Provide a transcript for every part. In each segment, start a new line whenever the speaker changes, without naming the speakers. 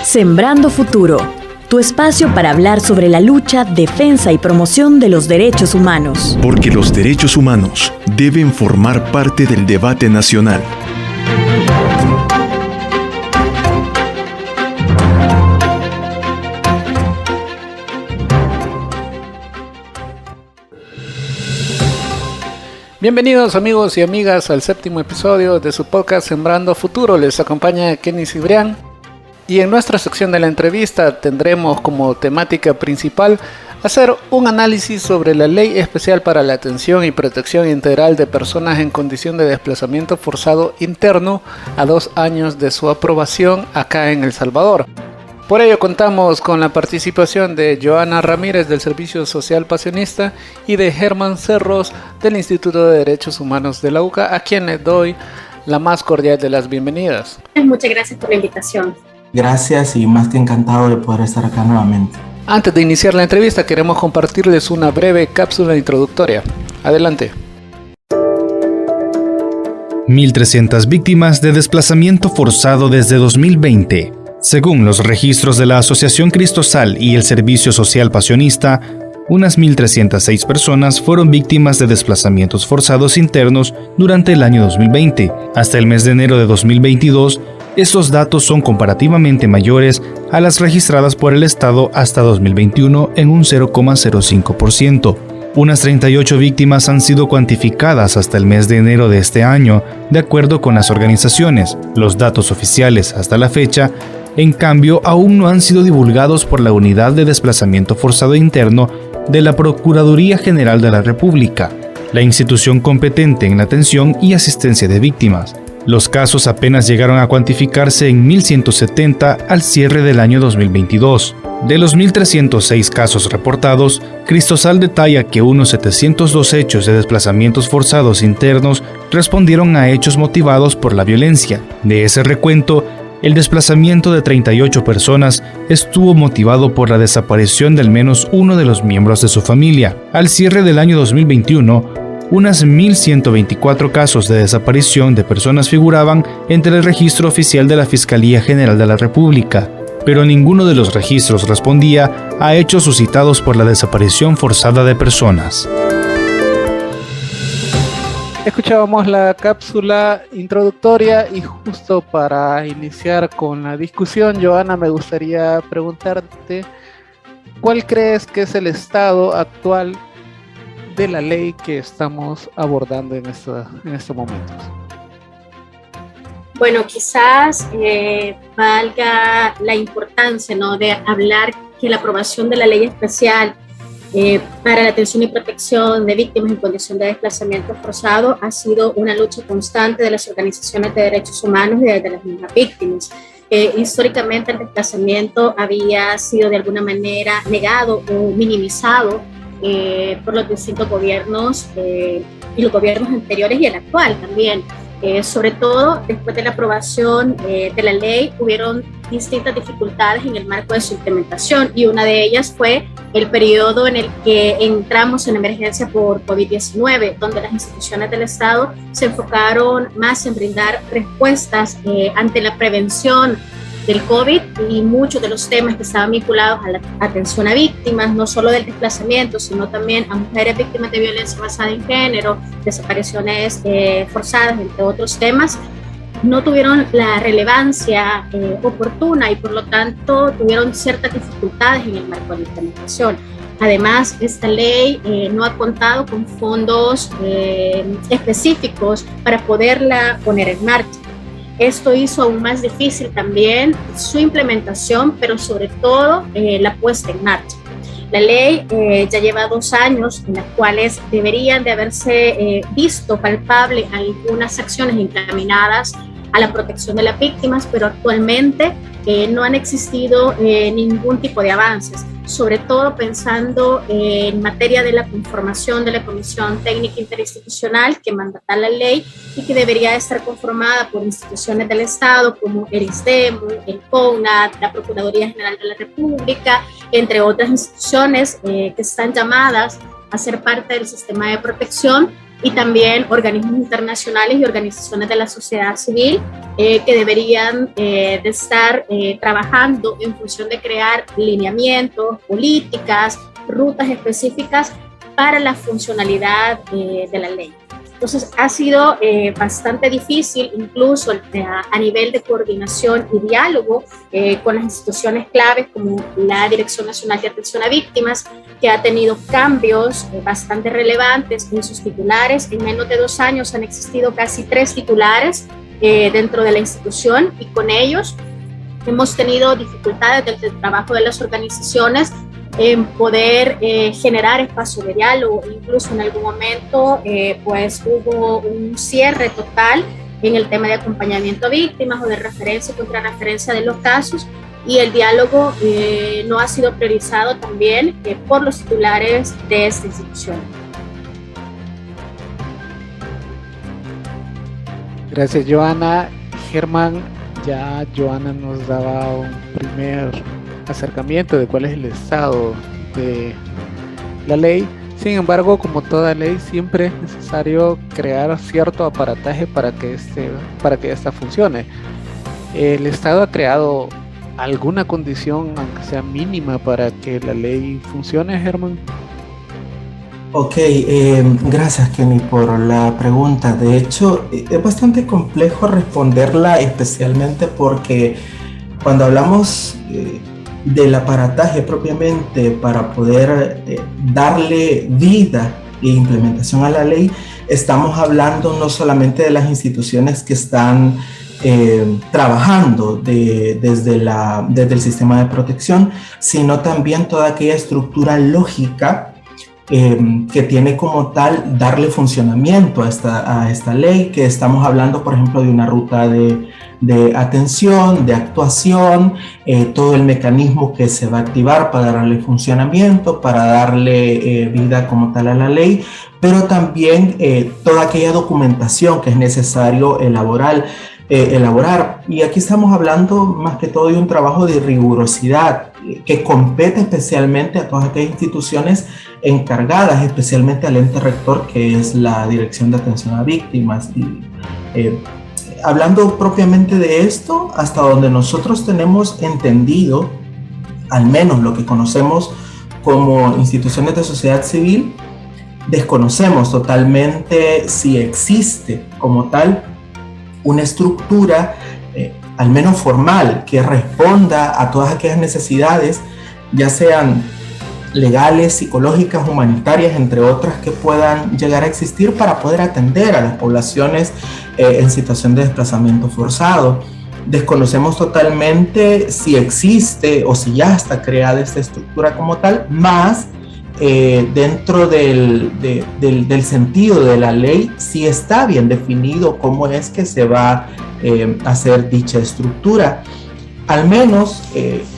Sembrando Futuro, tu espacio para hablar sobre la lucha, defensa y promoción de los derechos humanos.
Porque los derechos humanos deben formar parte del debate nacional.
Bienvenidos amigos y amigas al séptimo episodio de su podcast Sembrando Futuro. Les acompaña Kenny Cibrián y en nuestra sección de la entrevista tendremos como temática principal hacer un análisis sobre la Ley Especial para la Atención y Protección Integral de Personas en Condición de Desplazamiento Forzado Interno a 2 años de su aprobación acá en El Salvador. Por ello contamos con la participación de Joana Ramírez del Servicio Social Pasionista y de Germán Cerros del Instituto de Derechos Humanos de la UCA, a quien les doy la más cordial de las bienvenidas.
Muchas gracias por la invitación.
Gracias y más que encantado de poder estar acá nuevamente.
Antes de iniciar la entrevista queremos compartirles una breve cápsula introductoria. Adelante.
1.300 víctimas de desplazamiento forzado desde 2020. Según los registros de la Asociación Cristosal y el Servicio Social Pasionista, unas 1.306 personas fueron víctimas de desplazamientos forzados internos durante el año 2020. Hasta el mes de enero de 2022, estos datos son comparativamente mayores a las registradas por el Estado hasta 2021 en un 0,05%. Unas 38 víctimas han sido cuantificadas hasta el mes de enero de este año, de acuerdo con las organizaciones. Los datos oficiales hasta la fecha, en cambio, aún no han sido divulgados por la Unidad de Desplazamiento Forzado Interno de la Procuraduría General de la República, la institución competente en la atención y asistencia de víctimas. Los casos apenas llegaron a cuantificarse en 1.170 al cierre del año 2022. De los 1.306 casos reportados, Cristosal detalla que unos 702 hechos de desplazamientos forzados internos respondieron a hechos motivados por la violencia. De ese recuento, el desplazamiento de 38 personas estuvo motivado por la desaparición de al menos uno de los miembros de su familia. Al cierre del año 2021, unas 1.124 casos de desaparición de personas figuraban entre el registro oficial de la Fiscalía General de la República, pero ninguno de los registros respondía a hechos suscitados por la desaparición forzada de personas.
Escuchábamos la cápsula introductoria y justo para iniciar con la discusión, Joana, me gustaría preguntarte, ¿cuál crees que es el estado actual de la ley que estamos abordando en estos momentos?
Bueno, quizás valga la importancia, ¿no?, de hablar que la aprobación de la ley especial para la atención y protección de víctimas en condición de desplazamiento forzado ha sido una lucha constante de las organizaciones de derechos humanos y de las mismas víctimas. Históricamente el desplazamiento había sido de alguna manera negado o minimizado por los distintos gobiernos y los gobiernos anteriores y el actual también. Sobre todo después de la aprobación de la ley hubieron distintas dificultades en el marco de su implementación y una de ellas fue el periodo en el que entramos en emergencia por COVID-19, donde las instituciones del Estado se enfocaron más en brindar respuestas ante la prevención del COVID y muchos de los temas que estaban vinculados a la atención a víctimas, no solo del desplazamiento, sino también a mujeres víctimas de violencia basada en género, desapariciones forzadas, entre otros temas, no tuvieron la relevancia oportuna y por lo tanto tuvieron ciertas dificultades en el marco de la implementación. Además, esta ley no ha contado con fondos específicos para poderla poner en marcha. Esto hizo aún más difícil también su implementación, pero sobre todo la puesta en marcha. La ley ya lleva 2 años en las cuales deberían de haberse visto palpable algunas acciones encaminadas a la protección de las víctimas, pero actualmente no han existido ningún tipo de avances, sobre todo pensando en materia de la conformación de la Comisión Técnica Interinstitucional que mandata la ley y que debería estar conformada por instituciones del Estado como el ISDEMU, el CONAD, la Procuraduría General de la República, entre otras instituciones que están llamadas a ser parte del sistema de protección y también organismos internacionales y organizaciones de la sociedad civil que deberían de estar trabajando en función de crear lineamientos, políticas, rutas específicas para la funcionalidad de la ley. Entonces ha sido bastante difícil, incluso a nivel de coordinación y diálogo con las instituciones claves como la Dirección Nacional de Atención a Víctimas, que ha tenido cambios bastante relevantes en sus titulares. En menos de 2 años han existido casi 3 titulares dentro de la institución, y con ellos hemos tenido dificultades desde el trabajo de las organizaciones en poder generar espacio de diálogo. Incluso en algún momento pues hubo un cierre total en el tema de acompañamiento a víctimas o de referencia y contrarreferencia de los casos, y el diálogo no ha sido priorizado también por los titulares de esta institución.
Gracias, Joana. Germán, ya Joana nos daba un primer acercamiento de cuál es el estado de la ley. Sin embargo, como toda ley, siempre es necesario crear cierto aparataje para que esta funcione. ¿El Estado ha creado alguna condición, aunque sea mínima, para que la ley funcione, Germán?
Ok, gracias Kenny por la pregunta. De hecho, es bastante complejo responderla, especialmente porque cuando hablamos del aparataje propiamente para poder darle vida e implementación a la ley, estamos hablando no solamente de las instituciones que están trabajando desde el sistema de protección, sino también toda aquella estructura lógica que tiene como tal darle funcionamiento a esta ley, que estamos hablando, por ejemplo, de una ruta de atención, de actuación, todo el mecanismo que se va a activar para darle funcionamiento, para darle vida como tal a la ley, pero también toda aquella documentación que es necesario elaborar. Y aquí estamos hablando más que todo de un trabajo de rigurosidad que compete especialmente a todas aquellas instituciones encargadas, especialmente al ente rector, que es la Dirección de Atención a Víctimas. Y hablando propiamente de esto, hasta donde nosotros tenemos entendido, al menos lo que conocemos como instituciones de sociedad civil, desconocemos totalmente si existe como tal una estructura, al menos formal, que responda a todas aquellas necesidades, ya sean legales, psicológicas, humanitarias, entre otras, que puedan llegar a existir para poder atender a las poblaciones en situación de desplazamiento forzado. Desconocemos totalmente si existe o si ya está creada esta estructura como tal, más dentro del sentido de la ley, si está bien definido cómo es que se va a hacer dicha estructura. Al menos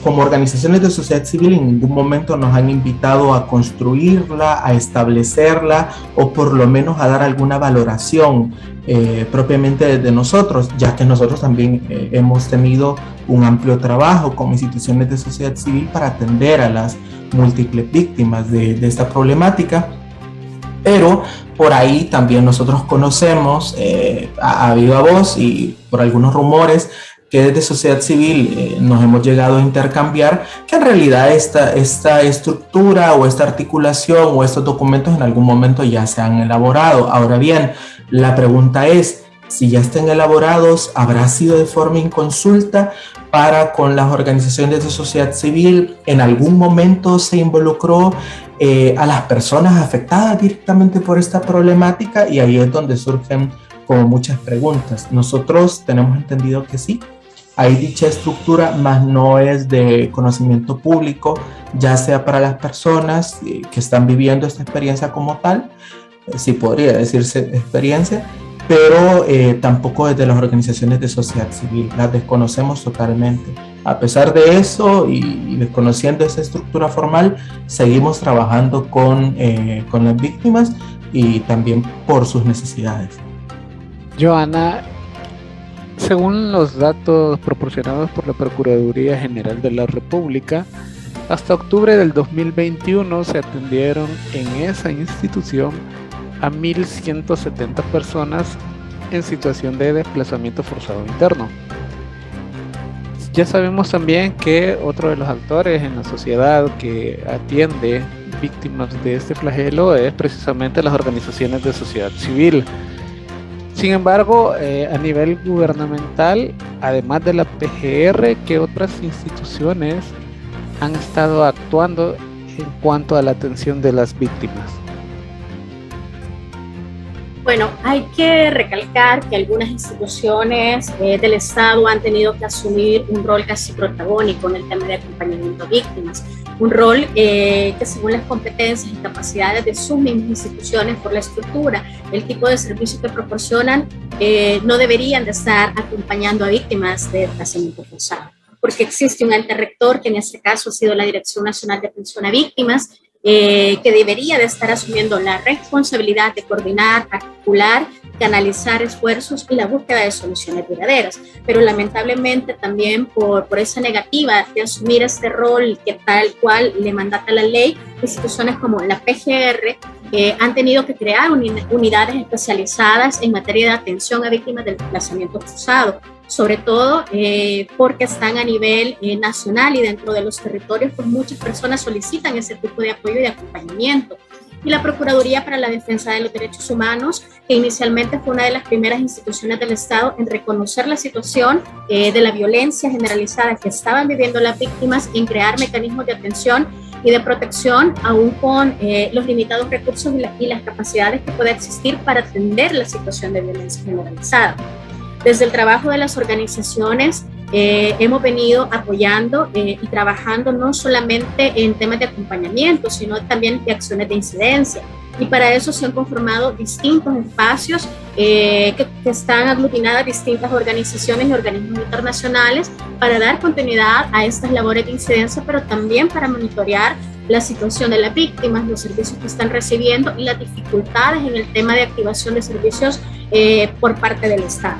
como organizaciones de sociedad civil en ningún momento nos han invitado a construirla, a establecerla, o por lo menos a dar alguna valoración propiamente de nosotros, ya que nosotros también hemos tenido un amplio trabajo como instituciones de sociedad civil para atender a las múltiples víctimas de esta problemática. Pero por ahí también nosotros conocemos a viva voz y por algunos rumores que desde sociedad civil nos hemos llegado a intercambiar, que en realidad esta estructura o esta articulación o estos documentos en algún momento ya se han elaborado. Ahora bien, la pregunta es, si ya están elaborados, ¿habrá sido de forma inconsulta para con las organizaciones de sociedad civil? ¿En algún momento se involucró a las personas afectadas directamente por esta problemática? Y ahí es donde surgen como muchas preguntas. Nosotros tenemos entendido que sí, hay dicha estructura, mas no es de conocimiento público, ya sea para las personas que están viviendo esta experiencia como tal, sí podría decirse experiencia, pero tampoco desde las organizaciones de sociedad civil, las desconocemos totalmente. A pesar de eso y desconociendo esa estructura formal, seguimos trabajando con las víctimas y también por sus necesidades.
Joana, según los datos proporcionados por la Procuraduría General de la República, hasta octubre del 2021 se atendieron en esa institución a 1.170 personas en situación de desplazamiento forzado interno. Ya sabemos también que otro de los actores en la sociedad que atiende víctimas de este flagelo es precisamente las organizaciones de sociedad civil. Sin embargo, a nivel gubernamental, además de la PGR, ¿qué otras instituciones han estado actuando en cuanto a la atención de las víctimas?
Bueno, hay que recalcar que algunas instituciones del Estado han tenido que asumir un rol casi protagónico en el tema de acompañamiento a víctimas, un rol que según las competencias y capacidades de sus mismas instituciones por la estructura, el tipo de servicio que proporcionan, no deberían de estar acompañando a víctimas de desplazamiento forzado, porque existe un ente rector que en este caso ha sido la Dirección Nacional de Atención a Víctimas, que debería de estar asumiendo la responsabilidad de coordinar, articular, canalizar esfuerzos y la búsqueda de soluciones duraderas. Pero lamentablemente también por esa negativa de asumir este rol que tal cual le mandata la ley, instituciones como la PGR han tenido que crear unidades especializadas en materia de atención a víctimas del desplazamiento forzado, sobre todo porque están a nivel nacional y dentro de los territorios, pues muchas personas solicitan ese tipo de apoyo y de acompañamiento. Y la Procuraduría para la Defensa de los Derechos Humanos, que inicialmente fue una de las primeras instituciones del Estado en reconocer la situación de la violencia generalizada que estaban viviendo las víctimas, en crear mecanismos de atención y de protección, aún con los limitados recursos y las capacidades que pueda existir para atender la situación de violencia generalizada. Desde el trabajo de las organizaciones hemos venido apoyando y trabajando no solamente en temas de acompañamiento, sino también de acciones de incidencia. Y para eso se han conformado distintos espacios que están aglutinadas distintas organizaciones y organismos internacionales para dar continuidad a estas labores de incidencia, pero también para monitorear la situación de las víctimas, los servicios que están recibiendo y las dificultades en el tema de activación de servicios por parte del Estado.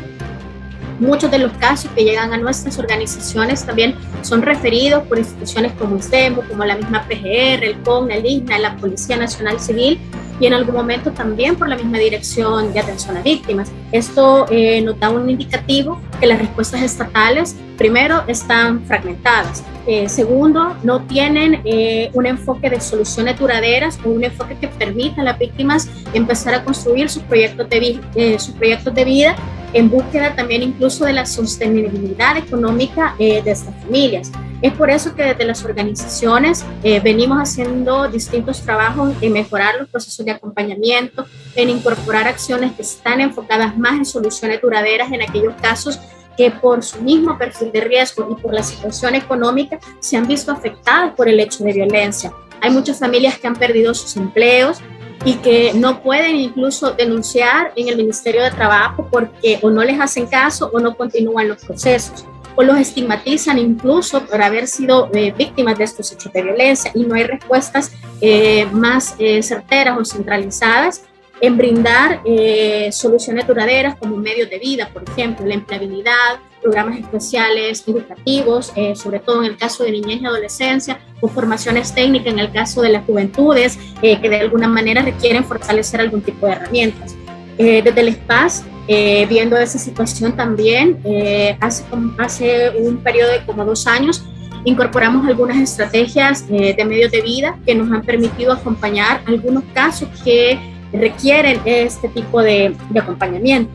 Muchos de los casos que llegan a nuestras organizaciones también son referidos por instituciones como ISDEMO, como la misma PGR, el CON, el INAH, la Policía Nacional Civil y en algún momento también por la misma Dirección de Atención a Víctimas. Esto nos da un indicativo que las respuestas estatales, primero, están fragmentadas. Segundo, no tienen un enfoque de soluciones duraderas o un enfoque que permita a las víctimas empezar a construir sus proyectos de vida en búsqueda también incluso de la sostenibilidad económica de estas familias. Es por eso que desde las organizaciones venimos haciendo distintos trabajos en mejorar los procesos de acompañamiento, en incorporar acciones que están enfocadas más en soluciones duraderas en aquellos casos que por su mismo perfil de riesgo y por la situación económica se han visto afectadas por el hecho de violencia. Hay muchas familias que han perdido sus empleos y que no pueden incluso denunciar en el Ministerio de Trabajo porque o no les hacen caso o no continúan los procesos, o los estigmatizan incluso por haber sido víctimas de estos hechos de violencia y no hay respuestas más certeras o centralizadas en brindar soluciones duraderas como medios de vida, por ejemplo, la empleabilidad, programas especiales educativos, sobre todo en el caso de niñez y adolescencia, o formaciones técnicas en el caso de las juventudes, que de alguna manera requieren fortalecer algún tipo de herramientas. Desde el SPAS, viendo esa situación también, hace un periodo de como 2 años, incorporamos algunas estrategias de medios de vida que nos han permitido acompañar algunos casos que requieren este tipo de acompañamiento.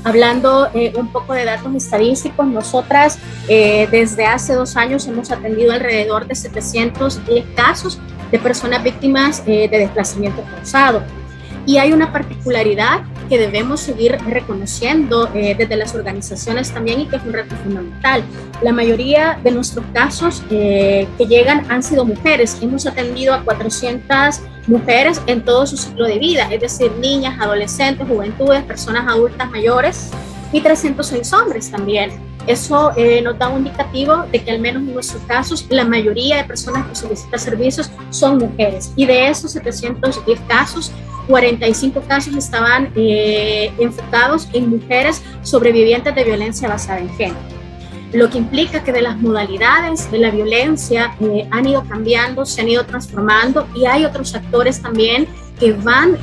Hablando un poco de datos estadísticos, nosotras desde hace 2 años hemos atendido alrededor de 710 casos de personas víctimas de desplazamiento forzado. Y hay una particularidad que debemos seguir reconociendo desde las organizaciones también y que es un reto fundamental. La mayoría de nuestros casos que llegan han sido mujeres. Hemos atendido a 400 mujeres en todo su ciclo de vida, es decir, niñas, adolescentes, juventudes, personas adultas mayores y 306 hombres también. Eso nos da un indicativo de que al menos en nuestros casos la mayoría de personas que solicitan servicios son mujeres y de esos 710 casos, 45 casos estaban enfocados en mujeres sobrevivientes de violencia basada en género. Lo que implica que de las modalidades de la violencia han ido cambiando, se han ido transformando y hay otros actores también que van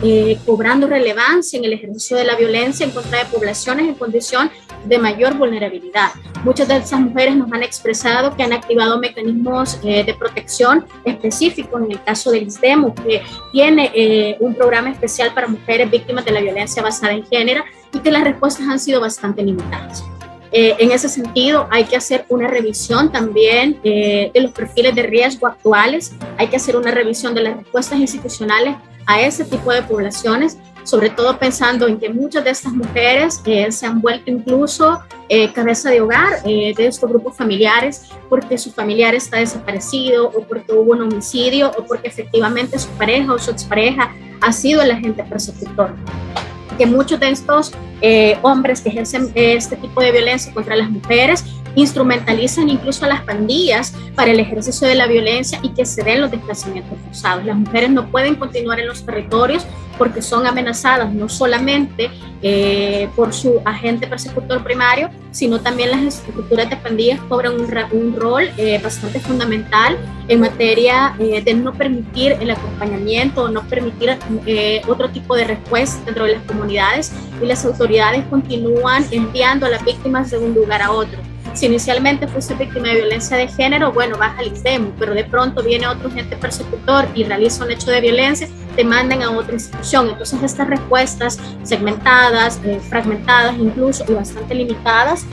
cobrando relevancia en el ejercicio de la violencia en contra de poblaciones en condición de mayor vulnerabilidad. Muchas de esas mujeres nos han expresado que han activado mecanismos de protección específicos. En el caso del ISDEMU, que tiene un programa especial para mujeres víctimas de la violencia basada en género, y que las respuestas han sido bastante limitadas. En ese sentido, hay que hacer una revisión también de los perfiles de riesgo actuales, hay que hacer una revisión de las respuestas institucionales a ese tipo de poblaciones, sobre todo pensando en que muchas de estas mujeres se han vuelto incluso cabeza de hogar de estos grupos familiares, porque su familiar está desaparecido, o porque hubo un homicidio, o porque efectivamente su pareja o su expareja ha sido el agente persecutor. Que muchos de estos hombres que ejercen este tipo de violencia contra las mujeres instrumentalizan incluso a las pandillas para el ejercicio de la violencia y que se den los desplazamientos forzados. Las mujeres no pueden continuar en los territorios porque son amenazadas no solamente por su agente persecutor primario, sino también las estructuras de pandillas cobran un rol bastante fundamental en materia de no permitir el acompañamiento, no permitir otro tipo de respuesta dentro de las comunidades, y las autoridades continúan enviando a las víctimas de un lugar a otro. Si inicialmente fuiste víctima de violencia de género, bueno, vas al ISDEMU, pero de pronto viene otro agente persecutor y realiza un hecho de violencia, te mandan a otra institución. Entonces estas respuestas segmentadas, fragmentadas incluso, y bastante limitadas,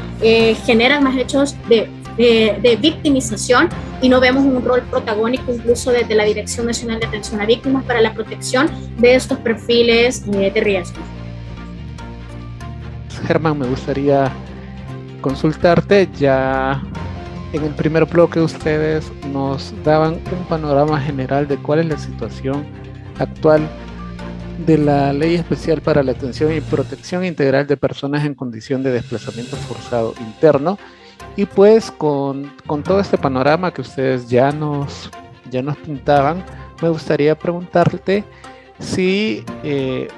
generan más hechos de victimización, y no vemos un rol protagónico incluso desde la Dirección Nacional de Atención a Víctimas para la protección de estos perfiles de riesgo.
Germán, me gustaría consultarte. Ya en el primer bloque ustedes nos daban un panorama general de cuál es la situación actual de la Ley Especial para la Atención y Protección Integral de Personas en Condición de Desplazamiento Forzado Interno, y pues con todo este panorama que ustedes ya nos pintaban, me gustaría preguntarte si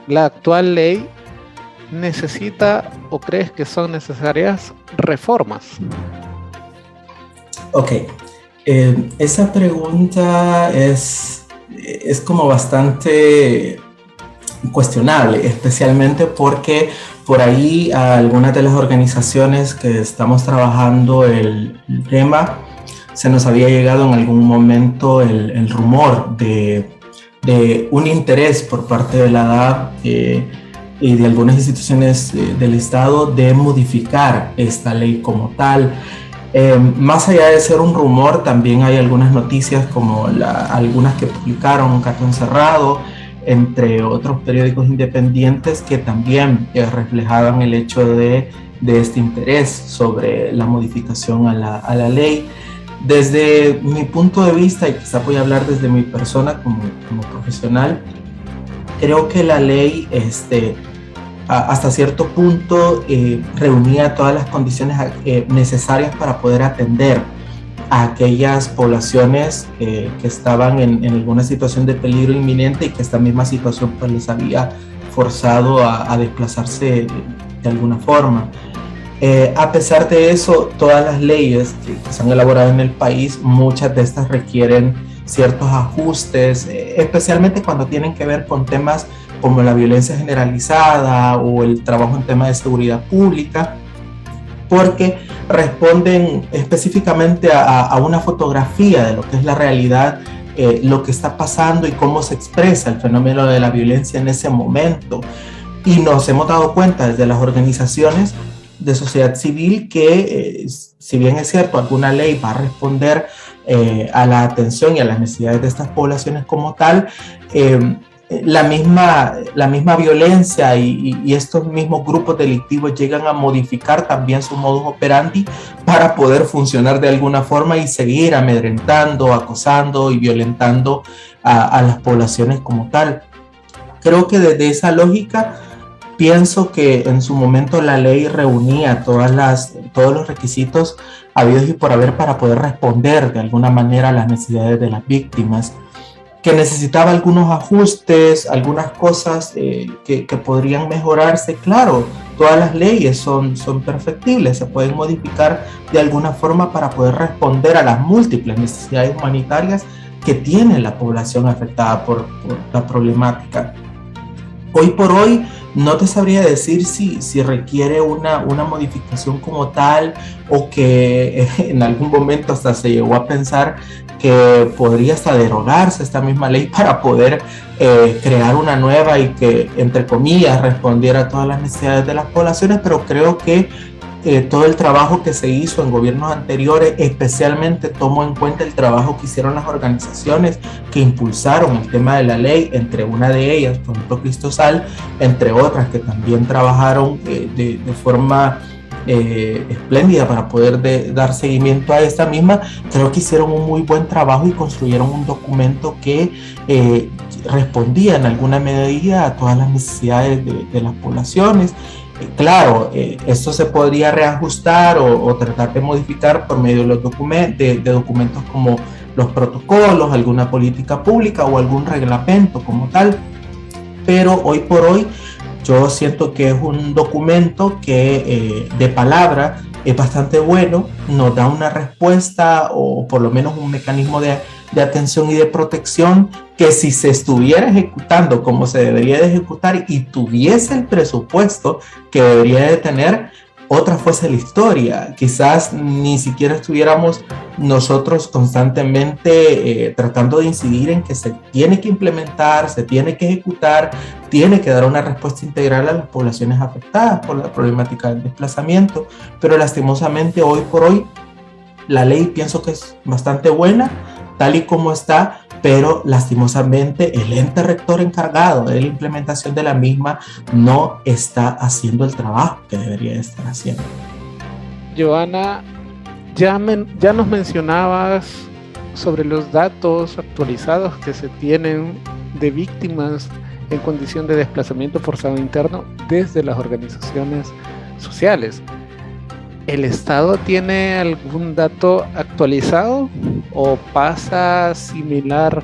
la actual ley necesita o crees que son necesarias reformas.
Ok, esa pregunta es como bastante cuestionable, especialmente porque por ahí a algunas de las organizaciones que estamos trabajando el tema, se nos había llegado en algún momento el rumor de un interés por parte de la DAP y de algunas instituciones del Estado de modificar esta ley como tal. Más allá de ser un rumor, también hay algunas noticias como algunas que publicaron Cartón Cerrado, entre otros periódicos independientes, que también reflejaban el hecho de este interés sobre la modificación a la ley. Desde mi punto de vista, y quizá voy a hablar desde mi persona como profesional, creo que la ley hasta cierto punto reunía todas las condiciones necesarias para poder atender a aquellas poblaciones que estaban en alguna situación de peligro inminente, y que esta misma situación pues les había forzado a desplazarse de alguna forma. A pesar de eso, todas las leyes que se han elaborado en el país, muchas de estas requieren ciertos ajustes, especialmente cuando tienen que ver con temas como la violencia generalizada o el trabajo en temas de seguridad pública, porque responden específicamente a una fotografía de lo que es la realidad, lo que está pasando y cómo se expresa el fenómeno de la violencia en ese momento. Y nos hemos dado cuenta desde las organizaciones de sociedad civil que, si bien es cierto, alguna ley va a responder a la atención y a las necesidades de estas poblaciones como tal, la misma violencia y estos mismos grupos delictivos llegan a modificar también su modus operandi para poder funcionar de alguna forma y seguir amedrentando, acosando y violentando a las poblaciones como tal. Creo que desde esa lógica pienso que en su momento la ley reunía todos los requisitos habidos y por haber para poder responder de alguna manera a las necesidades de las víctimas. Que necesitaba algunos ajustes, algunas cosas que podrían mejorarse. Claro, todas las leyes son perfectibles, se pueden modificar de alguna forma para poder responder a las múltiples necesidades humanitarias que tiene la población afectada por la problemática. Hoy por hoy no te sabría decir si requiere una modificación como tal, o que en algún momento hasta se llegó a pensar que podría hasta derogarse esta misma ley para poder crear una nueva y que, entre comillas, respondiera a todas las necesidades de las poblaciones, pero creo que todo el trabajo que se hizo en gobiernos anteriores, especialmente tomo en cuenta el trabajo que hicieron las organizaciones que impulsaron el tema de la ley, entre una de ellas, por ejemplo, Cristosal, entre otras que también trabajaron de forma espléndida para poder dar seguimiento a esta misma. Creo que hicieron un muy buen trabajo y construyeron un documento que respondía en alguna medida a todas las necesidades de las poblaciones. Claro, esto se podría reajustar o tratar de modificar por medio de los documentos como los protocolos, alguna política pública o algún reglamento como tal, pero hoy por hoy yo siento que es un documento que de palabra es bastante bueno, nos da una respuesta o por lo menos un mecanismo de atención y de protección que, si se estuviera ejecutando como se debería de ejecutar y tuviese el presupuesto que debería de tener, otra fuese la historia. Quizás ni siquiera estuviéramos nosotros constantemente tratando de incidir en que se tiene que implementar, se tiene que ejecutar, tiene que dar una respuesta integral a las poblaciones afectadas por la problemática del desplazamiento, pero lastimosamente hoy por hoy la ley pienso que es bastante buena tal y como está, pero lastimosamente el ente rector encargado de la implementación de la misma no está haciendo el trabajo que debería estar haciendo.
Joana, ya nos mencionabas sobre los datos actualizados que se tienen de víctimas en condición de desplazamiento forzado interno desde las organizaciones sociales. ¿El Estado tiene algún dato actualizado o pasa similar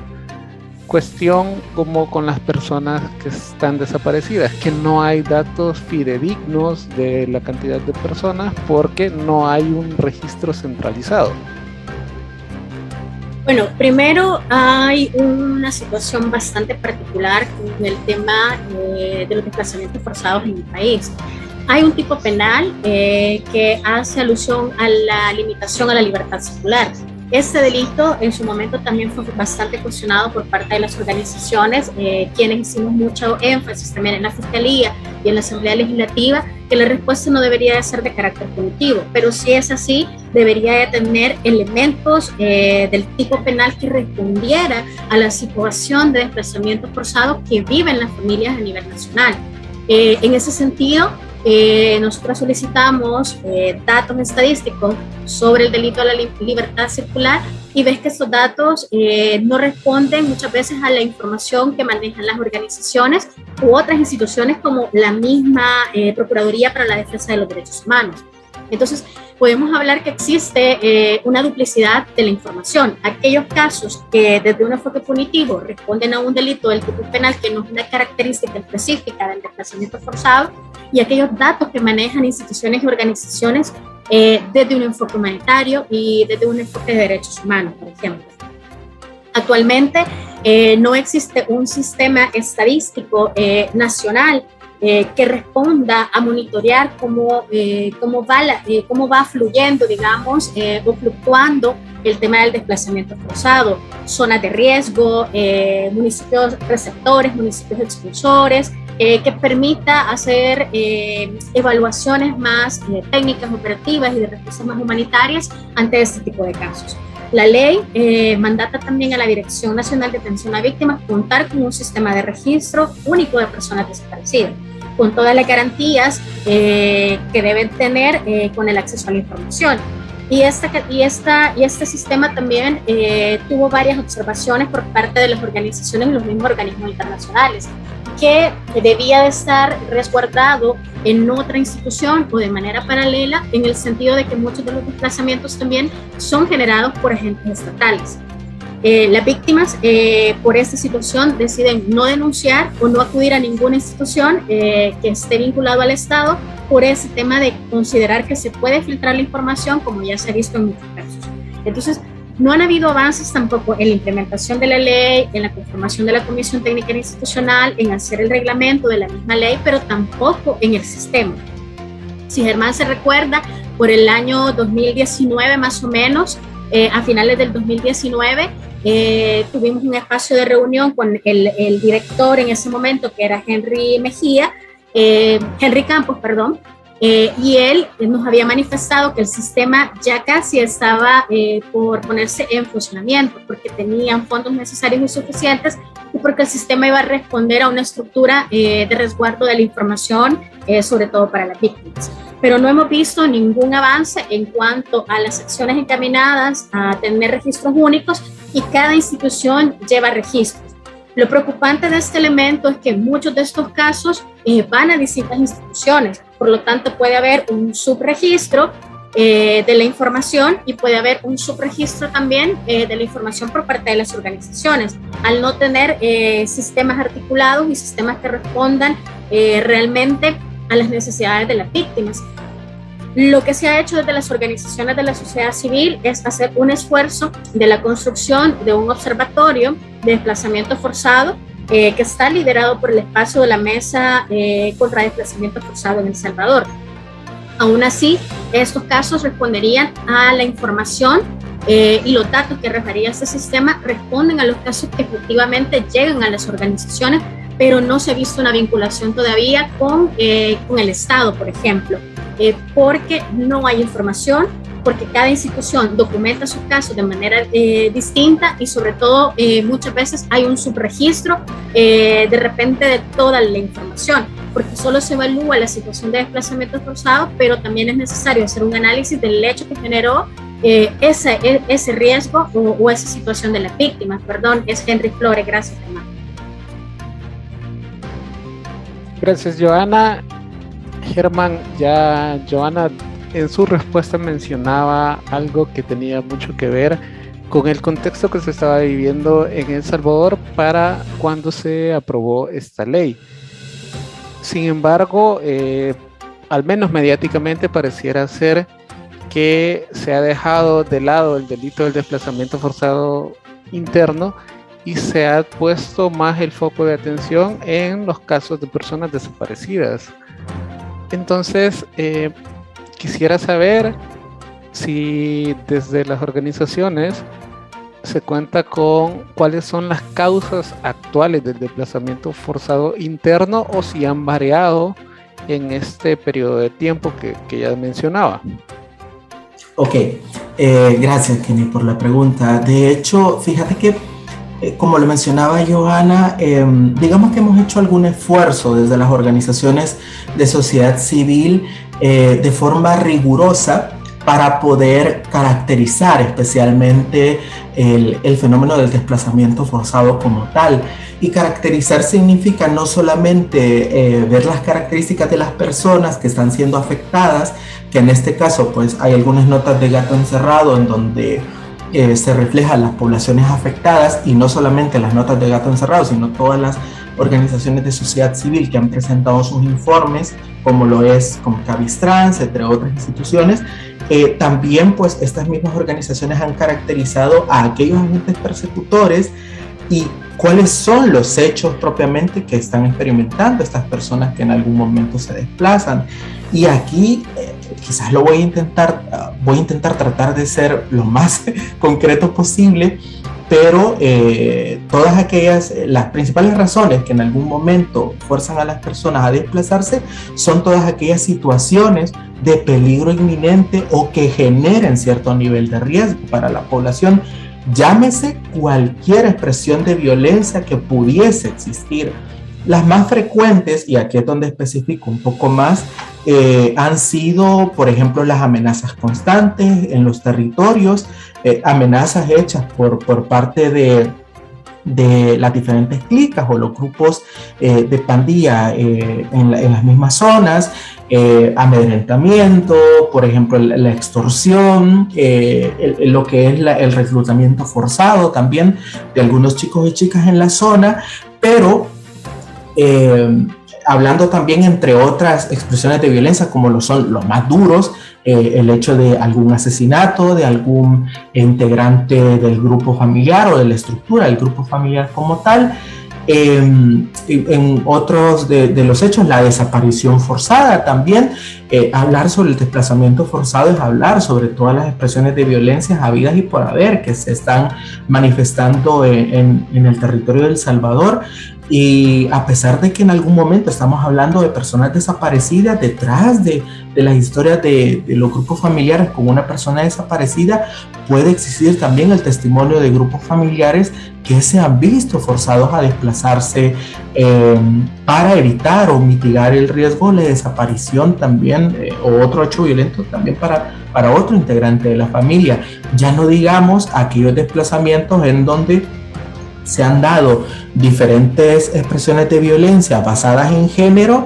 cuestión como con las personas que están desaparecidas, que no hay datos fidedignos de la cantidad de personas porque no hay un registro centralizado?
Bueno, primero hay una situación bastante particular con el tema de los desplazamientos forzados en el país. Hay un tipo penal que hace alusión a la limitación a la libertad circular. Este delito en su momento también fue bastante cuestionado por parte de las organizaciones, quienes hicimos mucho énfasis también en la Fiscalía y en la Asamblea Legislativa, que la respuesta no debería de ser de carácter punitivo, pero si es así, debería de tener elementos del tipo penal que respondiera a la situación de desplazamiento forzado que viven las familias a nivel nacional. En ese sentido, nosotros solicitamos datos estadísticos sobre el delito a la libertad circular y ves que estos datos no responden muchas veces a la información que manejan las organizaciones u otras instituciones como la misma Procuraduría para la Defensa de los Derechos Humanos. Entonces, podemos hablar que existe una duplicidad de la información. Aquellos casos que desde un enfoque punitivo responden a un delito del tipo penal que no es una característica específica del desplazamiento forzado, y aquellos datos que manejan instituciones y organizaciones desde un enfoque humanitario y desde un enfoque de derechos humanos, por ejemplo. Actualmente no existe un sistema estadístico nacional que responda a monitorear cómo va fluyendo, digamos, o fluctuando el tema del desplazamiento forzado, zonas de riesgo, municipios receptores, municipios expulsores, que permita hacer evaluaciones más técnicas, operativas y de respuestas más humanitarias ante este tipo de casos. La ley mandata también a la Dirección Nacional de Atención a Víctimas contar con un sistema de registro único de personas desaparecidas, con todas las garantías que deben tener con el acceso a la información. Y este sistema también tuvo varias observaciones por parte de las organizaciones y los mismos organismos internacionales, que debía de estar resguardado en otra institución o de manera paralela, en el sentido de que muchos de los desplazamientos también son generados por agentes estatales. Las víctimas por esta situación deciden no denunciar o no acudir a ninguna institución que esté vinculado al Estado por ese tema de considerar que se puede filtrar la información, como ya se ha visto en muchos casos. Entonces, No han habido avances tampoco en la implementación de la ley, en la conformación de la Comisión Técnica Institucional, en hacer el reglamento de la misma ley, pero tampoco en el sistema. Si Germán se recuerda, por el año 2019 más o menos, a finales del 2019, tuvimos un espacio de reunión con el director en ese momento, que era Henry Campos, y él nos había manifestado que el sistema ya casi estaba por ponerse en funcionamiento, porque tenían fondos necesarios y suficientes y porque el sistema iba a responder a una estructura de resguardo de la información, sobre todo para las víctimas. Pero no hemos visto ningún avance en cuanto a las acciones encaminadas a tener registros únicos, y cada institución lleva registros. Lo preocupante de este elemento es que muchos de estos casos van a distintas instituciones, por lo tanto puede haber un subregistro de la información y puede haber un subregistro también de la información por parte de las organizaciones, al no tener sistemas articulados y sistemas que respondan realmente a las necesidades de las víctimas. Lo que se ha hecho desde las organizaciones de la sociedad civil es hacer un esfuerzo de la construcción de un observatorio de desplazamiento forzado que está liderado por el espacio de la Mesa contra Desplazamiento Forzado en El Salvador. Aún así, estos casos responderían a la información y los datos que arrojaría este sistema responden a los casos que efectivamente llegan a las organizaciones, pero no se ha visto una vinculación todavía con el Estado, por ejemplo. Porque no hay información, porque cada institución documenta sus casos de manera distinta y sobre todo muchas veces hay un subregistro de repente de toda la información, porque solo se evalúa la situación de desplazamiento forzado, pero también es necesario hacer un análisis del hecho que generó ese riesgo o esa situación de las víctimas. Perdón, es Henry Flores. Gracias, Germán.
Gracias, Joana. Germán, ya Joana en su respuesta mencionaba algo que tenía mucho que ver con el contexto que se estaba viviendo en El Salvador para cuando se aprobó esta ley. Sin embargo, al menos mediáticamente pareciera ser que se ha dejado de lado el delito del desplazamiento forzado interno y se ha puesto más el foco de atención en los casos de personas desaparecidas. Entonces, quisiera saber si desde las organizaciones se cuenta con cuáles son las causas actuales del desplazamiento forzado interno o si han variado en este periodo de tiempo que ya mencionaba.
Ok, gracias, Kenny, por la pregunta. De hecho, fíjate que como lo mencionaba Joana, digamos que hemos hecho algún esfuerzo desde las organizaciones de sociedad civil de forma rigurosa para poder caracterizar especialmente el fenómeno del desplazamiento forzado como tal. Y caracterizar significa no solamente ver las características de las personas que están siendo afectadas, que en este caso pues hay algunas notas de gato encerrado en donde se reflejan las poblaciones afectadas, y no solamente las notas de gato encerrado, sino todas las organizaciones de sociedad civil que han presentado sus informes, como lo es como Cabistrans, entre otras instituciones. También pues estas mismas organizaciones han caracterizado a aquellos agentes persecutores y cuáles son los hechos propiamente que están experimentando estas personas que en algún momento se desplazan. Y aquí quizás lo voy a intentar tratar de ser lo más concreto posible, pero todas aquellas, las principales razones que en algún momento fuerzan a las personas a desplazarse son todas aquellas situaciones de peligro inminente o que generen cierto nivel de riesgo para la población. Llámese cualquier expresión de violencia que pudiese existir. Las más frecuentes, y aquí es donde especifico un poco más, han sido, por ejemplo, las amenazas constantes en los territorios, amenazas hechas por parte de las diferentes clicas o los grupos de pandilla en las mismas zonas, amedrentamiento, por ejemplo, la extorsión, lo que es el reclutamiento forzado también de algunos chicos y chicas en la zona, pero hablando también entre otras expresiones de violencia como lo son los más duros, el hecho de algún asesinato, de algún integrante del grupo familiar o de la estructura del grupo familiar como tal. En otros de los hechos, la desaparición forzada también. Hablar sobre el desplazamiento forzado es hablar sobre todas las expresiones de violencia habidas y por haber que se están manifestando en el territorio de El Salvador. Y a pesar de que en algún momento estamos hablando de personas desaparecidas, detrás de las historias de los grupos familiares con una persona desaparecida, puede existir también el testimonio de grupos familiares que se han visto forzados a desplazarse para evitar o mitigar el riesgo de desaparición también, o otro hecho violento también para otro integrante de la familia. Ya no digamos aquellos desplazamientos en donde se han dado diferentes expresiones de violencia basadas en género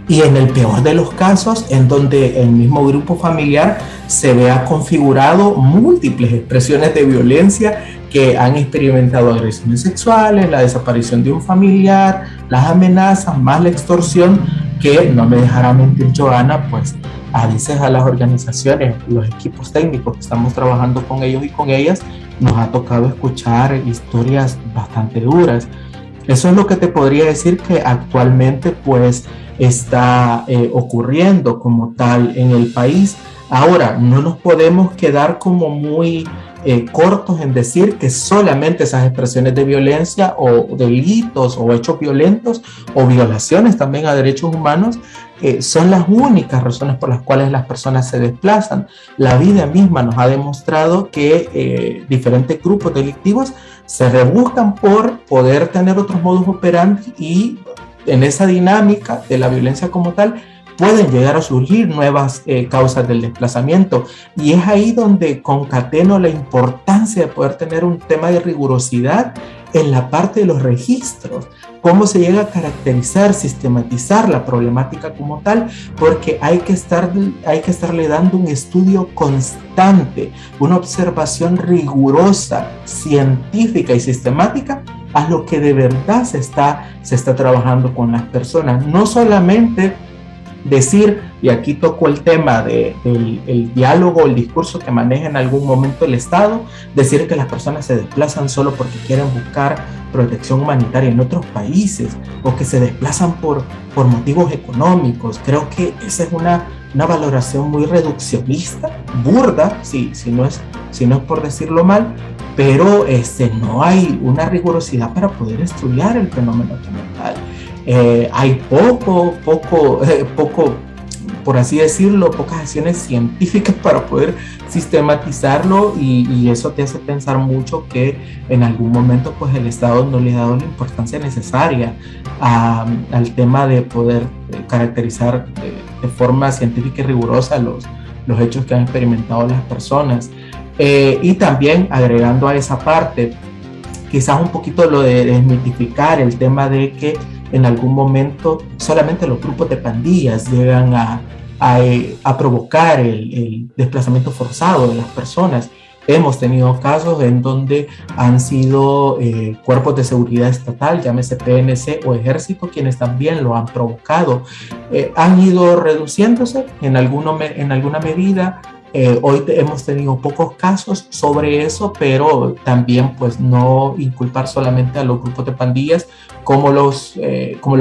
y en el peor de los casos en donde el mismo grupo familiar se vea configurado múltiples expresiones de violencia que han experimentado agresiones sexuales, la desaparición de un familiar, las amenazas, más la extorsión, que no me dejará mentir Joana, pues a veces a las organizaciones, los equipos técnicos que estamos trabajando con ellos y con ellas, nos ha tocado escuchar historias bastante duras. Eso es lo que te podría decir que actualmente pues está ocurriendo como tal en el país. Ahora, no nos podemos quedar como muy cortos en decir que solamente esas expresiones de violencia o delitos o hechos violentos o violaciones también a derechos humanos son las únicas razones por las cuales las personas se desplazan. La vida misma nos ha demostrado que diferentes grupos delictivos se rebuscan por poder tener otros modus operandi y en esa dinámica de la violencia como tal pueden llegar a surgir nuevas causas del desplazamiento, y es ahí donde concateno la importancia de poder tener un tema de rigurosidad en la parte de los registros, cómo se llega a caracterizar, sistematizar la problemática como tal, porque hay que estarle dando un estudio constante, una observación rigurosa, científica y sistemática a lo que de verdad se está trabajando con las personas. No solamente decir, y aquí toco el tema del diálogo, el discurso que maneja en algún momento el Estado, decir que las personas se desplazan solo porque quieren buscar protección humanitaria en otros países o que se desplazan por motivos económicos. Creo que esa es una valoración muy reduccionista, burda, si no es por decirlo mal, pero no hay una rigurosidad para poder estudiar el fenómeno como tal. Hay poco, por así decirlo, pocas acciones científicas para poder sistematizarlo y eso te hace pensar mucho que en algún momento pues el Estado no le ha dado la importancia necesaria al tema de poder caracterizar de forma científica y rigurosa los hechos que han experimentado las personas. Y también agregando a esa parte, quizás un poquito lo de desmitificar el tema de que en algún momento solamente los grupos de pandillas llegan a provocar el desplazamiento forzado de las personas. Hemos tenido casos en donde han sido cuerpos de seguridad estatal, llámese PNC o ejército, quienes también lo han provocado. Han ido reduciéndose en alguna medida. Hoy hemos tenido pocos casos sobre eso, pero también pues no inculpar solamente a los grupos de pandillas como los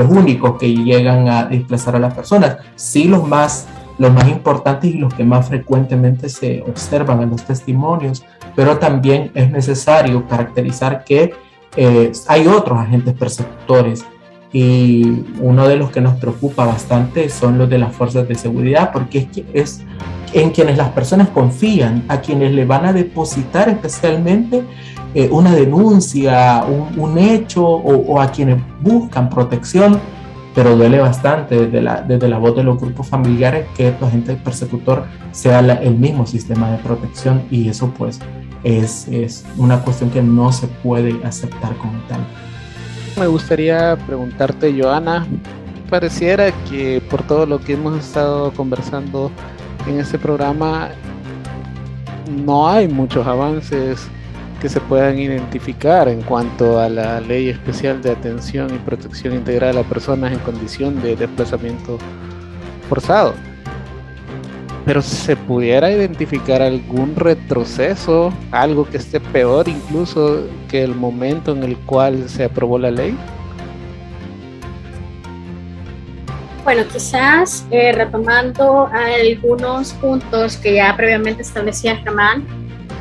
únicos que llegan a desplazar a las personas. Sí, los más importantes y los que más frecuentemente se observan en los testimonios, pero también es necesario caracterizar que hay otros agentes perceptores, y uno de los que nos preocupa bastante son los de las fuerzas de seguridad, porque es en quienes las personas confían, a quienes le van a depositar especialmente una denuncia, un hecho, o a quienes buscan protección, pero duele bastante desde la voz de los grupos familiares que tu agente persecutor sea el mismo sistema de protección, y eso pues es una cuestión que no se puede aceptar como tal.
Me gustaría preguntarte, Joana, pareciera que por todo lo que hemos estado conversando en este programa no hay muchos avances que se puedan identificar en cuanto a la Ley Especial de Atención y Protección Integral a Personas en Condición de Desplazamiento Forzado. pero ¿se pudiera identificar algún retroceso, algo que esté peor incluso que el momento en el cual se aprobó la ley?
Bueno, quizás retomando algunos puntos que ya previamente establecía Germán,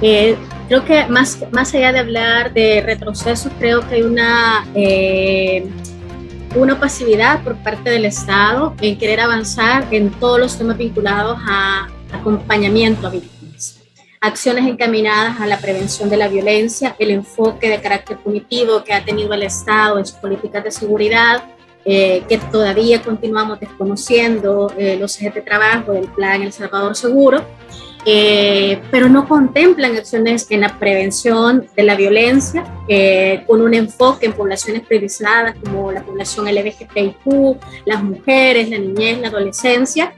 creo que más allá de hablar de retroceso, creo que hay una pasividad por parte del Estado en querer avanzar en todos los temas vinculados a acompañamiento a víctimas. Acciones encaminadas a la prevención de la violencia, el enfoque de carácter punitivo que ha tenido el Estado en sus políticas de seguridad, que todavía continuamos desconociendo los ejes de trabajo del Plan El Salvador Seguro, pero no contemplan acciones en la prevención de la violencia con un enfoque en poblaciones priorizadas como la población LGBTIQ, las mujeres, la niñez, la adolescencia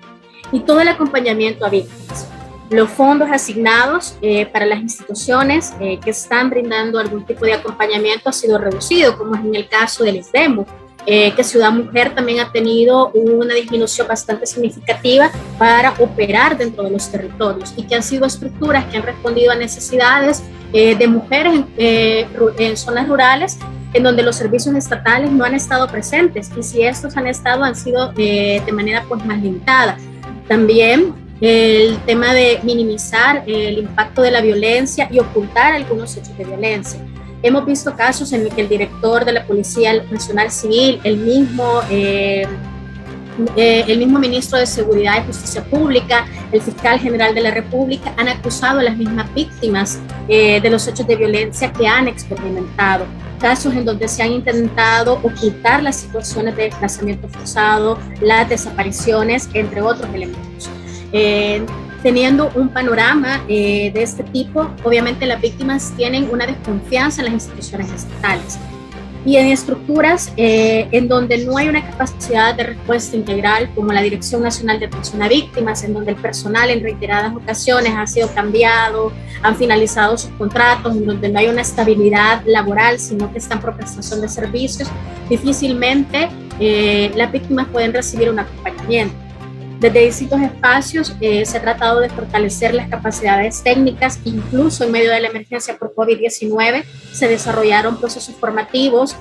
y todo el acompañamiento a víctimas. Los fondos asignados para las instituciones que están brindando algún tipo de acompañamiento ha sido reducido, como es en el caso del ISDEMU, que Ciudad Mujer también ha tenido una disminución bastante significativa para operar dentro de los territorios y que han sido estructuras que han respondido a necesidades de mujeres en zonas rurales en donde los servicios estatales no han estado presentes, y si estos han estado, han sido de manera pues más limitada. También el tema de minimizar el impacto de la violencia y ocultar algunos hechos de violencia. Hemos visto casos en los que el director de la Policía Nacional Civil, el mismo ministro de Seguridad y Justicia Pública, el fiscal general de la República han acusado a las mismas víctimas de los hechos de violencia que han experimentado. Casos en donde se han intentado ocultar las situaciones de desplazamiento forzado, las desapariciones, entre otros elementos. Teniendo un panorama de este tipo, obviamente las víctimas tienen una desconfianza en las instituciones estatales y en estructuras en donde no hay una capacidad de respuesta integral, como la Dirección Nacional de Atención a Víctimas, en donde el personal en reiteradas ocasiones ha sido cambiado, han finalizado sus contratos, en donde no hay una estabilidad laboral, sino que están por prestación de servicios. Difícilmente las víctimas pueden recibir un acompañamiento. Desde distintos espacios se ha tratado de fortalecer las capacidades técnicas, incluso en medio de la emergencia por COVID-19 se desarrollaron procesos formativos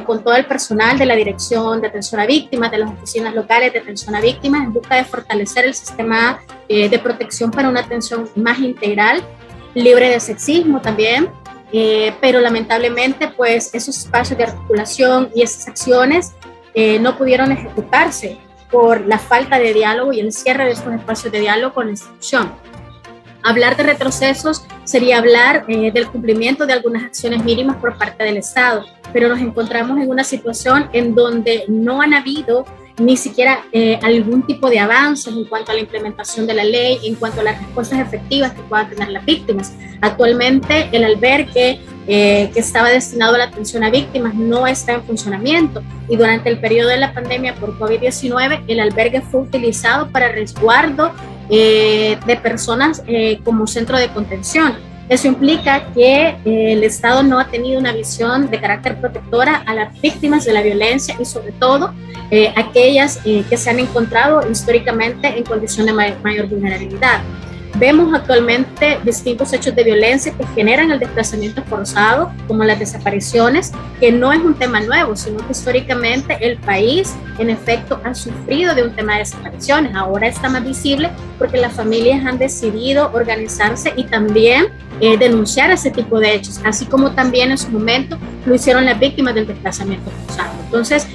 con todo el personal de la Dirección de Atención a Víctimas, de las oficinas locales de atención a víctimas, en busca de fortalecer el sistema de protección para una atención más integral, libre de sexismo también, pero lamentablemente pues esos espacios de articulación y esas acciones no pudieron ejecutarse por la falta de diálogo y el cierre de estos espacios de diálogo con la institución. Hablar de retrocesos sería hablar del cumplimiento de algunas acciones mínimas por parte del Estado, pero nos encontramos en una situación en donde no han habido ni siquiera algún tipo de avances en cuanto a la implementación de la ley, en cuanto a las respuestas efectivas que puedan tener las víctimas. Actualmente el albergue que estaba destinado a la atención a víctimas no está en funcionamiento, y durante el periodo de la pandemia por COVID-19 el albergue fue utilizado para resguardo de personas como centro de contención. Eso implica que el Estado no ha tenido una visión de carácter protectora a las víctimas de la violencia y sobre todo aquellas que se han encontrado históricamente en condición de mayor vulnerabilidad. Vemos actualmente distintos hechos de violencia que generan el desplazamiento forzado, como las desapariciones, que no es un tema nuevo, sino que históricamente el país, en efecto, ha sufrido de un tema de desapariciones. Ahora está más visible porque las familias han decidido organizarse y también denunciar ese tipo de hechos, así como también en su momento lo hicieron las víctimas del desplazamiento forzado. Entonces,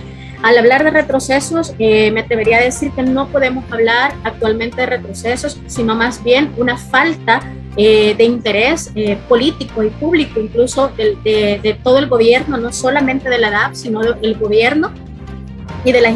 al hablar de retrocesos, me atrevería a decir que no podemos hablar actualmente de retrocesos, sino más bien una falta de interés político y público, incluso de todo el gobierno, no solamente de la DAP, sino del gobierno y de las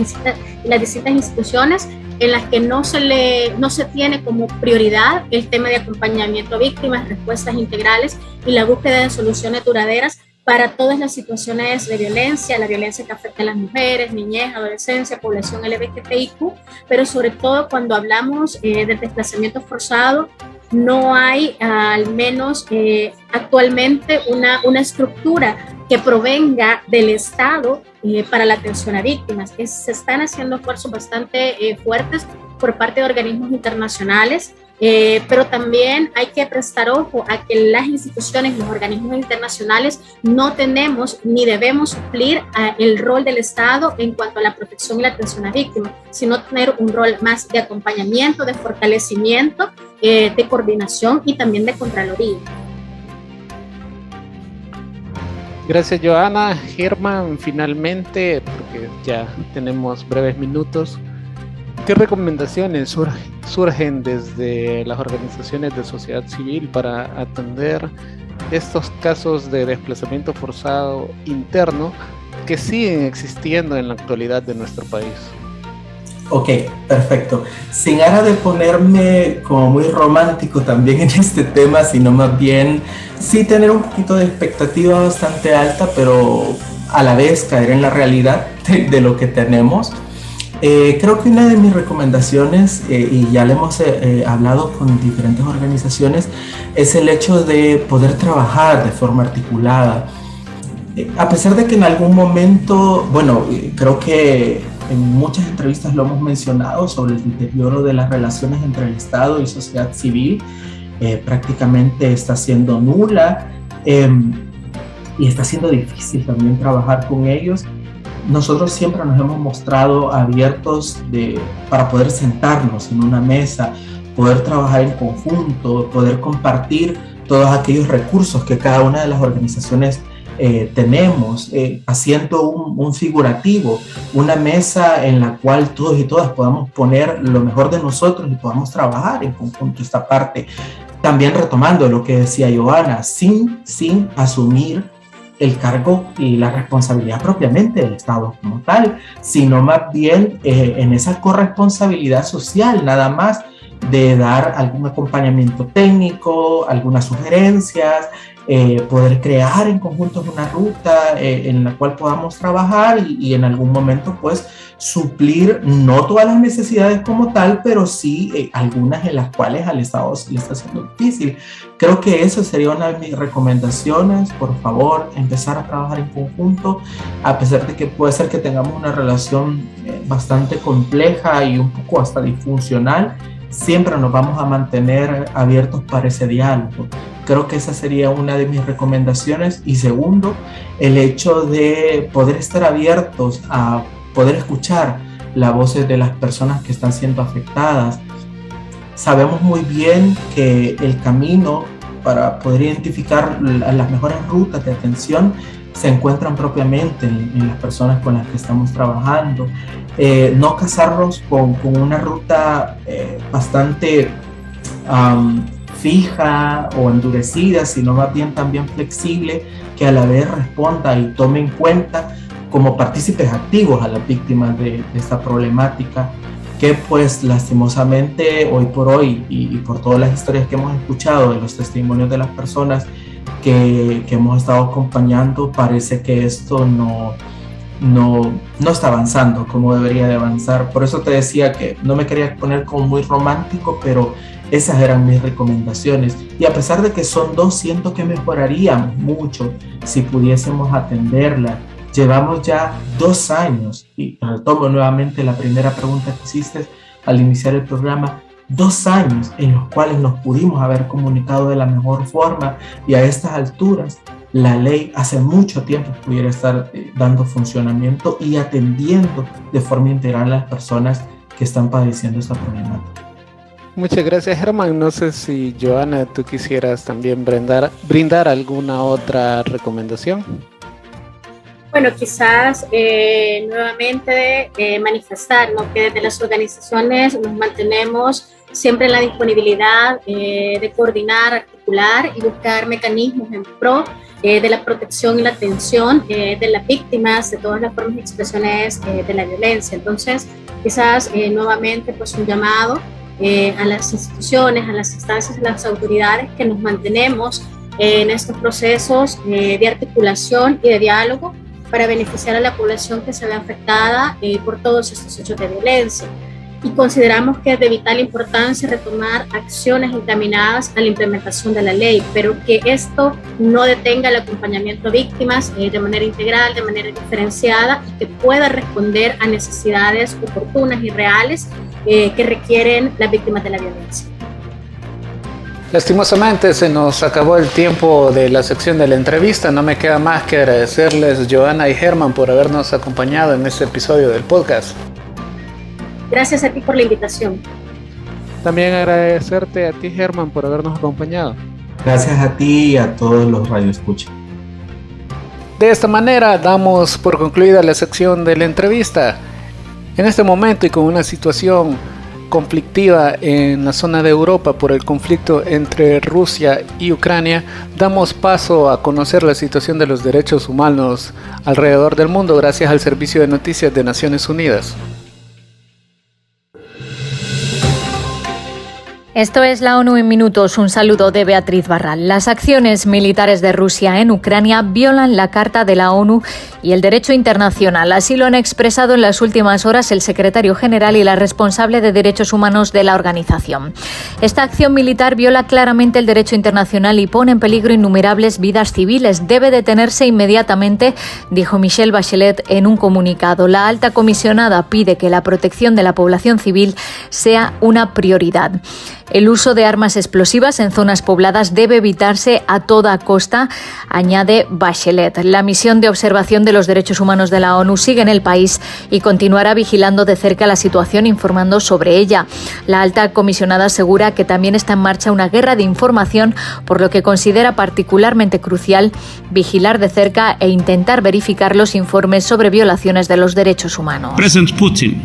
distintas instituciones en las que no se tiene como prioridad el tema de acompañamiento a víctimas, respuestas integrales y la búsqueda de soluciones duraderas para todas las situaciones de violencia, la violencia que afecta a las mujeres, niñez, adolescencia, población LGBTIQ, pero sobre todo cuando hablamos del desplazamiento forzado, no hay al menos actualmente una estructura que provenga del Estado para la atención a víctimas. Se están haciendo esfuerzos bastante fuertes por parte de organismos internacionales, pero también hay que prestar ojo a que las instituciones, los organismos internacionales no tenemos ni debemos suplir el rol del Estado en cuanto a la protección y la atención a víctimas, sino tener un rol más de acompañamiento, de fortalecimiento, de coordinación y también de contraloría.
Gracias, Joana. Germán, finalmente, porque ya tenemos breves minutos, ¿qué recomendaciones surgen desde las organizaciones de sociedad civil para atender estos casos de desplazamiento forzado interno que siguen existiendo en la actualidad de nuestro país?
Ok, perfecto. Sin aras de ponerme como muy romántico también en este tema, sino más bien sí tener un poquito de expectativa bastante alta, pero a la vez caer en la realidad de lo que tenemos. Creo que una de mis recomendaciones, y ya le hemos hablado con diferentes organizaciones, es el hecho de poder trabajar de forma articulada. A pesar de que en algún momento, bueno, creo que en muchas entrevistas lo hemos mencionado sobre el deterioro de las relaciones entre el Estado y sociedad civil, prácticamente está siendo nula y está siendo difícil también trabajar con ellos. Nosotros siempre nos hemos mostrado abiertos para poder sentarnos en una mesa, poder trabajar en conjunto, poder compartir todos aquellos recursos que cada una de las organizaciones tenemos, haciendo un figurativo, una mesa en la cual todos y todas podamos poner lo mejor de nosotros y podamos trabajar en conjunto esta parte. También retomando lo que decía Joana, sin asumir el cargo y la responsabilidad propiamente del Estado como tal, sino más bien en esa corresponsabilidad social, nada más de dar algún acompañamiento técnico, algunas sugerencias, poder crear en conjunto una ruta en la cual podamos trabajar y en algún momento pues suplir no todas las necesidades como tal, pero sí algunas en las cuales al Estado le está siendo difícil. Creo que eso sería una de mis recomendaciones. Por favor, empezar a trabajar en conjunto, a pesar de que puede ser que tengamos una relación bastante compleja y un poco hasta disfuncional, siempre nos vamos a mantener abiertos para ese diálogo. Creo que esa sería una de mis recomendaciones. Y segundo, el hecho de poder estar abiertos a poder escuchar las voces de las personas que están siendo afectadas. Sabemos muy bien que el camino para poder identificar las mejores rutas de atención se encuentran propiamente en las personas con las que estamos trabajando. No casarnos con una ruta bastante fija o endurecida, sino más bien también flexible, que a la vez responda y tome en cuenta como partícipes activos a las víctimas de esta problemática, que pues lastimosamente hoy por hoy y por todas las historias que hemos escuchado de los testimonios de las personas que hemos estado acompañando, parece que esto no está avanzando como debería de avanzar. Por eso te decía que no me quería poner como muy romántico, pero esas eran mis recomendaciones. Y a pesar de que son dos, siento que mejoraríamos mucho si pudiésemos atenderla. Llevamos ya 2 años, y retomo nuevamente la primera pregunta que hiciste al iniciar el programa, 2 años en los cuales nos pudimos haber comunicado de la mejor forma, y a estas alturas la ley hace mucho tiempo pudiera estar dando funcionamiento y atendiendo de forma integral a las personas que están padeciendo esta problemática.
Muchas gracias, Germán. No sé si, Joana, tú quisieras también brindar alguna otra recomendación.
Bueno, quizás nuevamente manifestar, ¿no?, que desde las organizaciones nos mantenemos siempre en la disponibilidad de coordinar, articular y buscar mecanismos en pro de la protección y la atención de las víctimas de todas las formas y expresiones de la violencia. Entonces, quizás nuevamente pues un llamado a las instituciones, a las instancias, a las autoridades, que nos mantenemos en estos procesos de articulación y de diálogo para beneficiar a la población que se ve afectada por todos estos hechos de violencia. y consideramos que es de vital importancia retomar acciones encaminadas a la implementación de la ley, pero que esto no detenga el acompañamiento a víctimas de manera integral, de manera diferenciada y que pueda responder a necesidades oportunas y reales que requieren las víctimas de la violencia.
Lastimosamente se nos acabó el tiempo de la sección de la entrevista. No me queda más que agradecerles, Johanna y Germán, por habernos acompañado en este episodio del podcast.
Gracias a ti por la invitación.
También agradecerte a ti, Germán, por habernos acompañado.
Gracias a ti y a todos los radioescuchas.
De esta manera damos por concluida la sección de la entrevista. En este momento y con una situación conflictiva en la zona de Europa por el conflicto entre Rusia y Ucrania, damos paso a conocer la situación de los derechos humanos alrededor del mundo gracias al Servicio de Noticias de Naciones Unidas.
Esto es la ONU en minutos. Un saludo de Beatriz Barral. Las acciones militares de Rusia en Ucrania violan la Carta de la ONU y el derecho internacional. Así lo han expresado en las últimas horas el secretario general y la responsable de derechos humanos de la organización. Esta acción militar viola claramente el derecho internacional y pone en peligro innumerables vidas civiles. Debe detenerse inmediatamente, dijo Michelle Bachelet en un comunicado. La alta comisionada pide que la protección de la población civil sea una prioridad. El uso de armas explosivas en zonas pobladas debe evitarse a toda costa, añade Bachelet. La misión de observación de los derechos humanos de la ONU sigue en el país y continuará vigilando de cerca la situación, informando sobre ella. La alta comisionada asegura que también está en marcha una guerra de información, por lo que considera particularmente crucial vigilar de cerca e intentar verificar los informes sobre violaciones de los derechos humanos.
President Putin,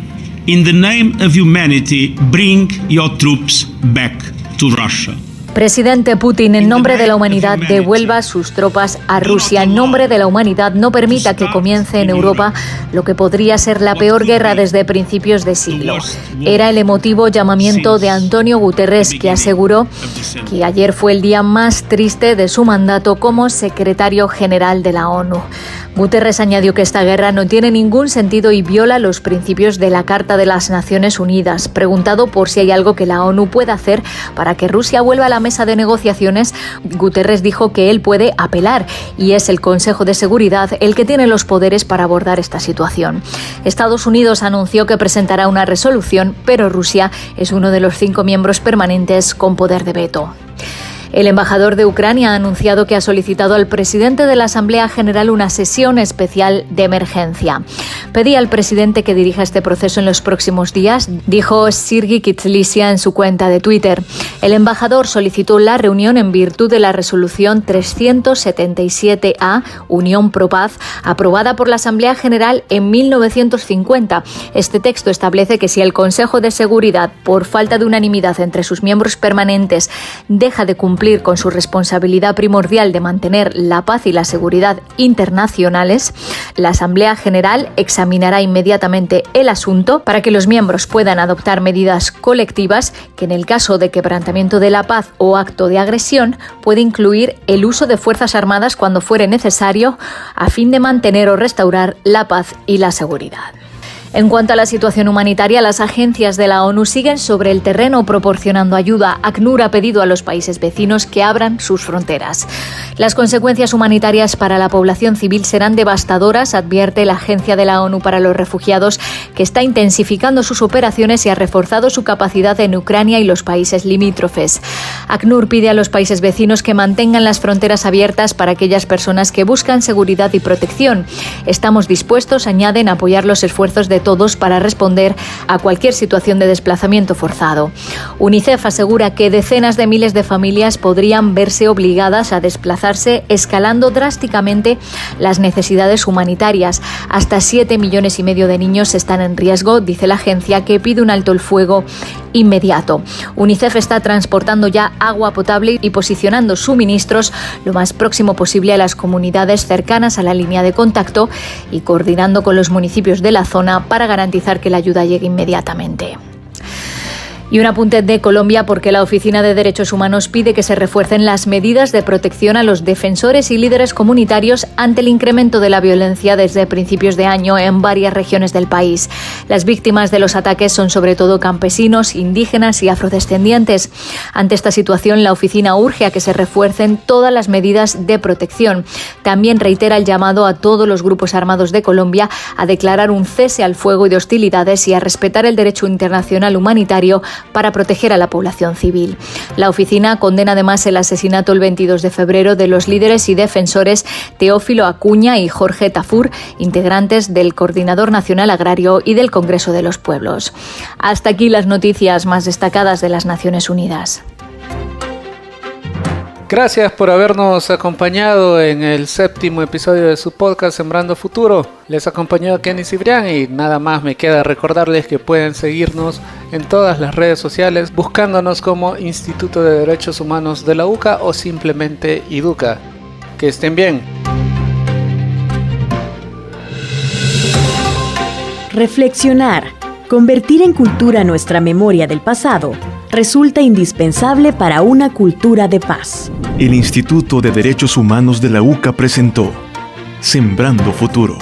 in the name of humanity, bring your troops back to Russia.
Presidente Putin, en nombre de la humanidad, devuelva sus tropas a Rusia. En nombre de la humanidad, no permita que comience en Europa lo que podría ser la peor guerra desde principios de siglo. Era el emotivo llamamiento de Antonio Guterres, que aseguró que ayer fue el día más triste de su mandato como secretario general de la ONU. Guterres añadió que esta guerra no tiene ningún sentido y viola los principios de la Carta de las Naciones Unidas. Preguntado por si hay algo que la ONU pueda hacer para que Rusia vuelva a la mesa de negociaciones, Guterres dijo que él puede apelar y es el Consejo de Seguridad el que tiene los poderes para abordar esta situación. Estados Unidos anunció que presentará una resolución, pero Rusia es uno de los 5 miembros permanentes con poder de veto. El embajador de Ucrania ha anunciado que ha solicitado al presidente de la Asamblea General una sesión especial de emergencia. Pedí al presidente que dirija este proceso en los próximos días, dijo Sergiy Kyslytsya en su cuenta de Twitter. El embajador solicitó la reunión en virtud de la resolución 377A, Unión Pro Paz, aprobada por la Asamblea General en 1950. Este texto establece que si el Consejo de Seguridad, por falta de unanimidad entre sus miembros permanentes, deja de cumplir con su responsabilidad primordial de mantener la paz y la seguridad internacionales, la Asamblea General examinará inmediatamente el asunto para que los miembros puedan adoptar medidas colectivas que, en el caso de quebrantamiento de la paz o acto de agresión, puede incluir el uso de fuerzas armadas cuando fuere necesario a fin de mantener o restaurar la paz y la seguridad. En cuanto a la situación humanitaria, las agencias de la ONU siguen sobre el terreno proporcionando ayuda. ACNUR ha pedido a los países vecinos que abran sus fronteras. Las consecuencias humanitarias para la población civil serán devastadoras, advierte la Agencia de la ONU para los Refugiados, que está intensificando sus operaciones y ha reforzado su capacidad en Ucrania y los países limítrofes. ACNUR pide a los países vecinos que mantengan las fronteras abiertas para aquellas personas que buscan seguridad y protección. Estamos dispuestos, añaden, a apoyar los esfuerzos de todos para responder a cualquier situación de desplazamiento forzado. UNICEF asegura que decenas de miles de familias podrían verse obligadas a desplazarse, escalando drásticamente las necesidades humanitarias. Hasta 7,5 millones de niños están en riesgo, dice la agencia, que pide un alto el fuego inmediato. UNICEF está transportando ya agua potable y posicionando suministros lo más próximo posible a las comunidades cercanas a la línea de contacto y coordinando con los municipios de la zona para garantizar que la ayuda llegue inmediatamente. Y un apunte de Colombia, porque la Oficina de Derechos Humanos pide que se refuercen las medidas de protección a los defensores y líderes comunitarios ante el incremento de la violencia desde principios de año en varias regiones del país. Las víctimas de los ataques son sobre todo campesinos, indígenas y afrodescendientes. Ante esta situación, la oficina urge a que se refuercen todas las medidas de protección. También reitera el llamado a todos los grupos armados de Colombia a declarar un cese al fuego y de hostilidades y a respetar el derecho internacional humanitario para proteger a la población civil. La oficina condena además el asesinato el 22 de febrero de los líderes y defensores Teófilo Acuña y Jorge Tafur, integrantes del Coordinador Nacional Agrario y del Congreso de los Pueblos. Hasta aquí las noticias más destacadas de las Naciones Unidas.
Gracias por habernos acompañado en el 7º episodio de su podcast Sembrando Futuro. Les acompañó Kenny Cibrián y nada más me queda recordarles que pueden seguirnos en todas las redes sociales buscándonos como Instituto de Derechos Humanos de la UCA o simplemente IDUCA. Que estén bien.
Reflexionar, convertir en cultura nuestra memoria del pasado, resulta indispensable para una cultura de paz.
El Instituto de Derechos Humanos de la UCA presentó Sembrando Futuro.